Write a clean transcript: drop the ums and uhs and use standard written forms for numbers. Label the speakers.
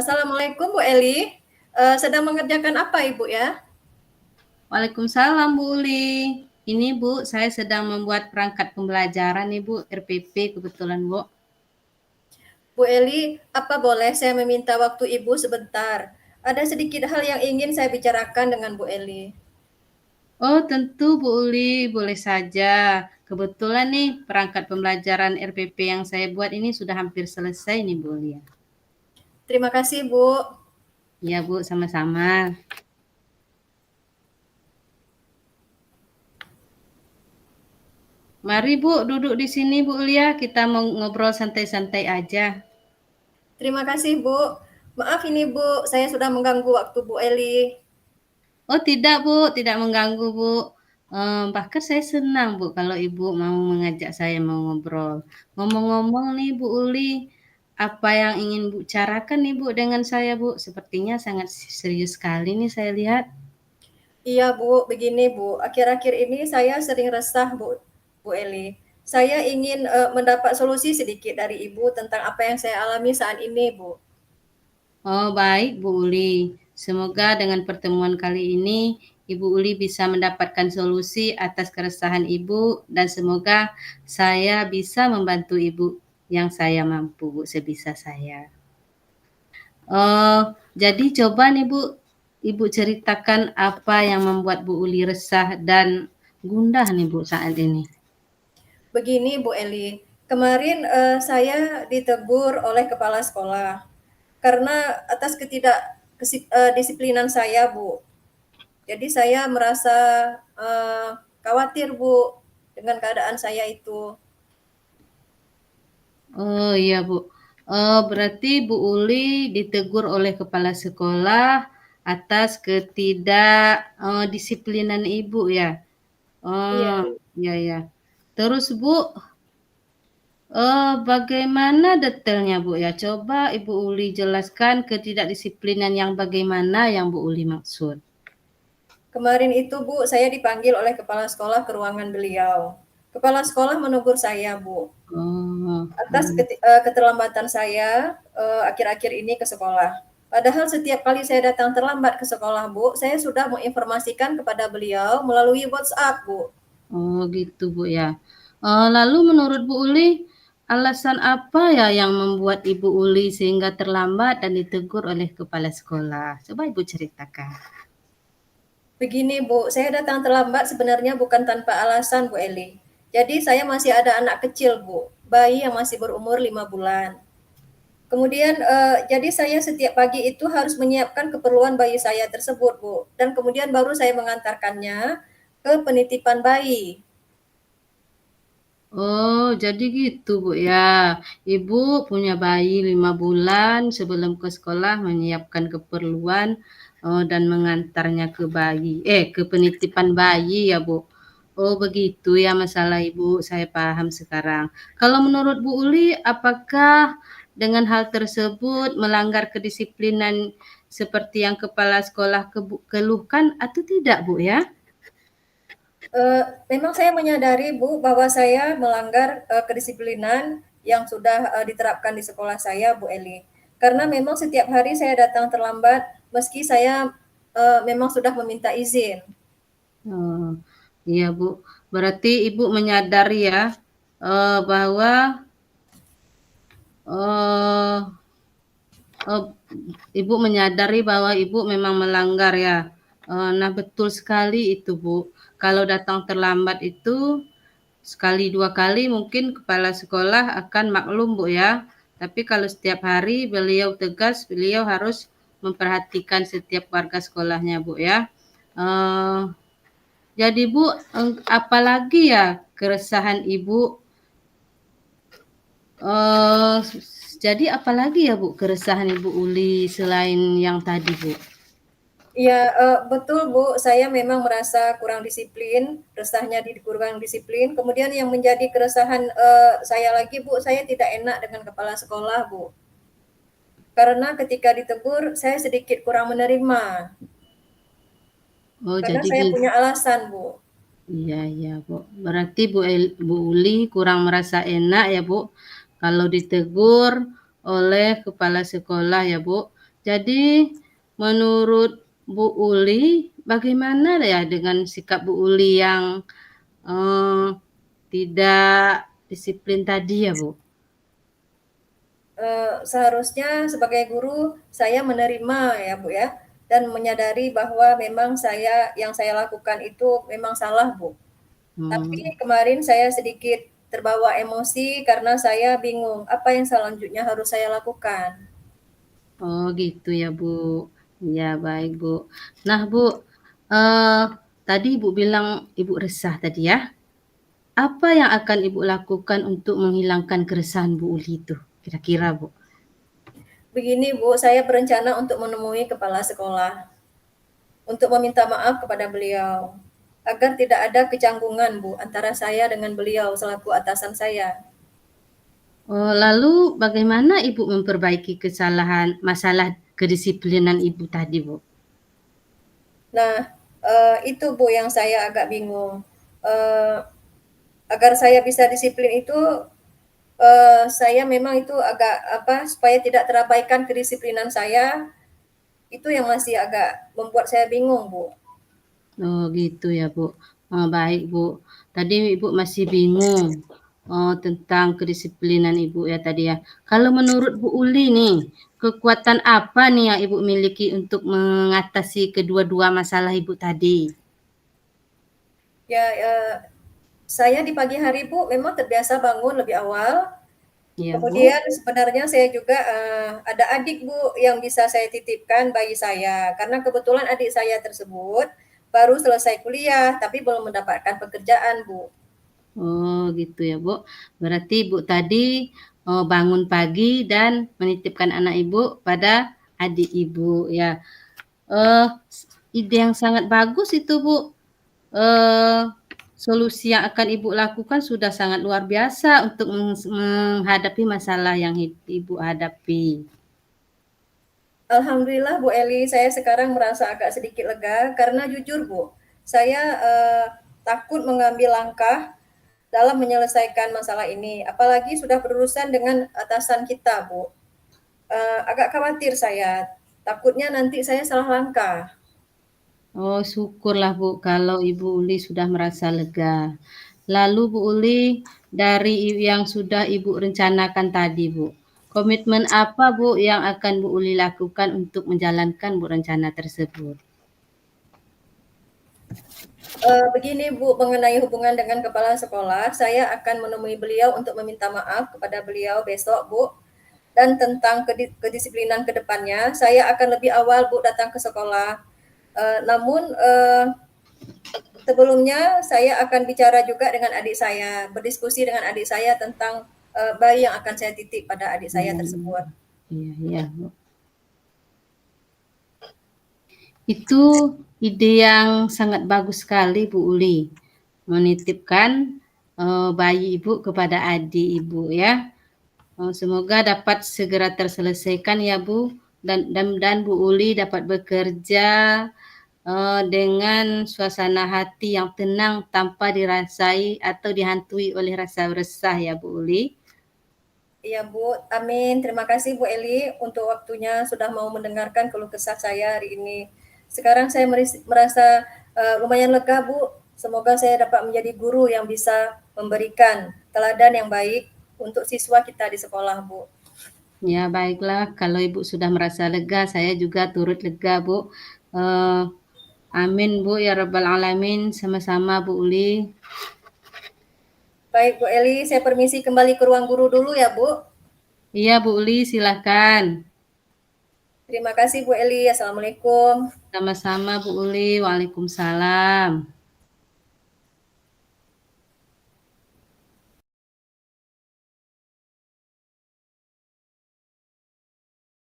Speaker 1: Assalamualaikum Bu Eli. Sedang mengerjakan apa Ibu ya?
Speaker 2: Waalaikumsalam Bu Uli. Ini Bu, saya sedang membuat perangkat pembelajaran nih Bu, RPP kebetulan Bu.
Speaker 1: Bu Eli, apa boleh saya meminta waktu Ibu sebentar? Ada sedikit hal yang ingin saya bicarakan dengan Bu Eli.
Speaker 2: Oh tentu Bu Uli, boleh saja. Kebetulan nih perangkat pembelajaran RPP yang saya buat ini sudah hampir selesai nih Bu Uli ya.
Speaker 1: Terima kasih Bu.
Speaker 2: Iya Bu, sama-sama. Mari Bu, duduk di sini Bu Ulia, kita mau ngobrol santai-santai aja.
Speaker 1: Terima kasih Bu. Maaf ini Bu, saya sudah mengganggu waktu Bu Eli.
Speaker 2: Oh tidak Bu, tidak mengganggu Bu. Bahkan saya senang Bu kalau Ibu mau mengajak saya mau ngobrol. Ngomong-ngomong nih Bu Uli, apa yang ingin Bu bicarakan nih Bu dengan saya Bu? Sepertinya sangat serius sekali nih saya lihat.
Speaker 1: Iya Bu, begini Bu. Akhir-akhir ini saya sering resah Bu Eli. Saya ingin mendapat solusi sedikit dari Ibu tentang apa yang saya alami saat ini Bu.
Speaker 2: Oh baik Bu Uli, semoga dengan pertemuan kali ini Ibu Uli bisa mendapatkan solusi atas keresahan Ibu dan semoga saya bisa membantu Ibu yang saya mampu Bu sebisa saya. Jadi coba nih Bu, Ibu ceritakan apa yang membuat Bu Uli resah dan gundah nih Bu saat ini.
Speaker 1: Begini Bu Eli, kemarin saya ditegur oleh kepala sekolah karena atas ketidakdisiplinan saya Bu. Jadi saya merasa khawatir Bu dengan keadaan saya itu.
Speaker 2: Oh iya Bu, berarti Bu Uli ditegur oleh kepala sekolah atas ketidakdisiplinan Ibu ya.
Speaker 1: Iya.
Speaker 2: Oh iya ya. Terus Bu, bagaimana detailnya Bu ya? Coba Ibu Uli jelaskan ketidakdisiplinan yang bagaimana yang Bu Uli maksud.
Speaker 1: Kemarin itu Bu, saya dipanggil oleh kepala sekolah ke ruangan beliau. Kepala sekolah menegur saya Bu
Speaker 2: Oh,
Speaker 1: atas keterlambatan saya akhir-akhir ini ke sekolah. Padahal setiap kali saya datang terlambat ke sekolah Bu, saya sudah menginformasikan kepada beliau melalui WhatsApp Bu.
Speaker 2: oh gitu Bu ya. Lalu menurut Bu Uli, alasan apa ya yang membuat Ibu Uli sehingga terlambat dan ditegur oleh kepala sekolah? Coba Ibu ceritakan.
Speaker 1: Begini Bu, saya datang terlambat sebenarnya bukan tanpa alasan Bu Eli. Jadi saya masih ada anak kecil Bu, bayi yang masih berumur 5 bulan. Kemudian jadi saya setiap pagi itu harus menyiapkan keperluan bayi saya tersebut Bu, dan kemudian baru saya mengantarkannya ke penitipan bayi.
Speaker 2: Oh, jadi gitu Bu ya. Ibu punya bayi 5 bulan sebelum ke sekolah menyiapkan keperluan dan mengantarnya ke penitipan bayi ya Bu. Oh, begitu ya masalah Ibu, saya paham sekarang. Kalau menurut Bu Uli, apakah dengan hal tersebut melanggar kedisiplinan seperti yang kepala sekolah keluhkan atau tidak Bu ya?
Speaker 1: Memang saya menyadari Bu bahwa saya melanggar kedisiplinan yang sudah diterapkan di sekolah saya Bu Eli. Karena memang setiap hari saya datang terlambat meski saya memang sudah meminta izin.
Speaker 2: Oh, iya Bu. Berarti Ibu menyadari ya bahwa eh, eh, Ibu menyadari bahwa Ibu memang melanggar ya. Nah betul sekali itu Bu. Kalau datang terlambat itu sekali dua kali mungkin kepala sekolah akan maklum Bu ya. Tapi kalau setiap hari beliau tegas, beliau harus memperhatikan setiap warga sekolahnya Bu ya. Eh, Jadi Bu, apalagi ya keresahan Ibu? Eh, jadi apalagi ya Bu keresahan Ibu Uli selain yang tadi Bu?
Speaker 1: Ya, betul Bu, saya memang merasa kurang disiplin, resahnya di kurang disiplin. Kemudian yang menjadi keresahan saya lagi Bu, saya tidak enak dengan kepala sekolah Bu. Karena ketika ditegur, saya sedikit kurang menerima.
Speaker 2: Oh
Speaker 1: Karena
Speaker 2: jadi
Speaker 1: saya
Speaker 2: gitu.
Speaker 1: punya alasan Bu.
Speaker 2: Iya iya Bu. Berarti Bu Uli kurang merasa enak ya Bu kalau ditegur oleh kepala sekolah ya Bu. Jadi menurut Bu Uli, bagaimana ya dengan sikap Bu Uli yang tidak disiplin tadi ya, Bu?
Speaker 1: Seharusnya sebagai guru saya menerima ya Bu ya, dan menyadari bahwa memang yang saya lakukan itu memang salah Bu. Tapi
Speaker 2: Hmm.
Speaker 1: kemarin saya sedikit terbawa emosi karena saya bingung apa yang selanjutnya harus saya lakukan.
Speaker 2: Oh gitu ya Bu. Ya baik Bu. Nah Bu, eh, tadi Ibu bilang Ibu resah tadi ya. Apa yang akan Ibu lakukan untuk menghilangkan keresahan Bu Uli itu? Kira-kira Bu.
Speaker 1: Begini Bu, saya berencana untuk menemui kepala sekolah untuk meminta maaf kepada beliau agar tidak ada kecanggungan Bu antara saya dengan beliau selaku atasan saya.
Speaker 2: Oh, lalu bagaimana Ibu memperbaiki masalah kedisiplinan Ibu tadi Bu?
Speaker 1: Nah, itu Bu yang saya agak bingung. Eh, Agar saya bisa disiplin itu, saya memang itu agak apa supaya tidak terabaikan kedisiplinan saya, itu yang masih agak membuat saya bingung Bu.
Speaker 2: Oh gitu ya Bu. Oh, baik Bu. Tadi Ibu masih bingung tentang kedisiplinan Ibu ya tadi ya. Kalau menurut Bu Uli nih, kekuatan apa nih yang Ibu miliki untuk mengatasi kedua-dua masalah Ibu tadi?
Speaker 1: Ya, saya di pagi hari Bu memang terbiasa bangun lebih awal.
Speaker 2: Ya Bu.
Speaker 1: Kemudian sebenarnya saya juga ada adik Bu yang bisa saya titipkan bayi saya, karena kebetulan adik saya tersebut baru selesai kuliah tapi belum mendapatkan pekerjaan Bu.
Speaker 2: Oh gitu ya Bu. Berarti Ibu tadi bangun pagi dan menitipkan anak Ibu pada adik Ibu ya. Eh, ide yang sangat bagus itu Bu. Eh, solusi yang akan Ibu lakukan sudah sangat luar biasa untuk menghadapi masalah yang Ibu hadapi.
Speaker 1: Alhamdulillah Bu Eli, saya sekarang merasa agak sedikit lega karena jujur Bu, saya takut mengambil langkah dalam menyelesaikan masalah ini, apalagi sudah berurusan dengan atasan kita Bu. Agak khawatir saya, takutnya nanti saya salah langkah.
Speaker 2: Oh, syukurlah Bu kalau Ibu Uli sudah merasa lega. Lalu Bu Uli, dari yang sudah Ibu rencanakan tadi Bu, komitmen apa Bu yang akan Bu Uli lakukan untuk menjalankan Bu rencana tersebut?
Speaker 1: Begini Bu, mengenai hubungan dengan kepala sekolah, saya akan menemui beliau untuk meminta maaf kepada beliau besok Bu. Dan tentang kedisiplinan ke depannya, saya akan lebih awal Bu datang ke sekolah. Namun sebelumnya saya akan bicara juga dengan adik saya, berdiskusi dengan adik saya tentang bayi yang akan saya titip pada adik saya tersebut.
Speaker 2: Iya, iya Bu. Itu ide yang sangat bagus sekali Bu Uli. Menitipkan bayi Ibu kepada adik Ibu ya. Semoga dapat segera terselesaikan ya Bu, dan Bu Uli dapat bekerja dengan suasana hati yang tenang tanpa dirasai atau dihantui oleh rasa resah ya Bu Uli.
Speaker 1: Iya Bu, amin. Terima kasih Bu Eli untuk waktunya sudah mau mendengarkan keluh kesah saya hari ini. Sekarang saya merasa lumayan lega Bu. Semoga saya dapat menjadi guru yang bisa memberikan teladan yang baik untuk siswa kita di sekolah Bu.
Speaker 2: Ya baiklah, kalau Ibu sudah merasa lega, saya juga turut lega Bu. Uh, amin Bu ya Rabbal Alamin, sama-sama Bu Uli.
Speaker 1: Baik Bu Eli, saya permisi kembali ke ruang guru dulu ya Bu.
Speaker 2: Iya Bu Uli, silahkan.
Speaker 1: Terima kasih Bu Eli. Assalamualaikum.
Speaker 2: Sama-sama Bu Uli, waalaikumsalam.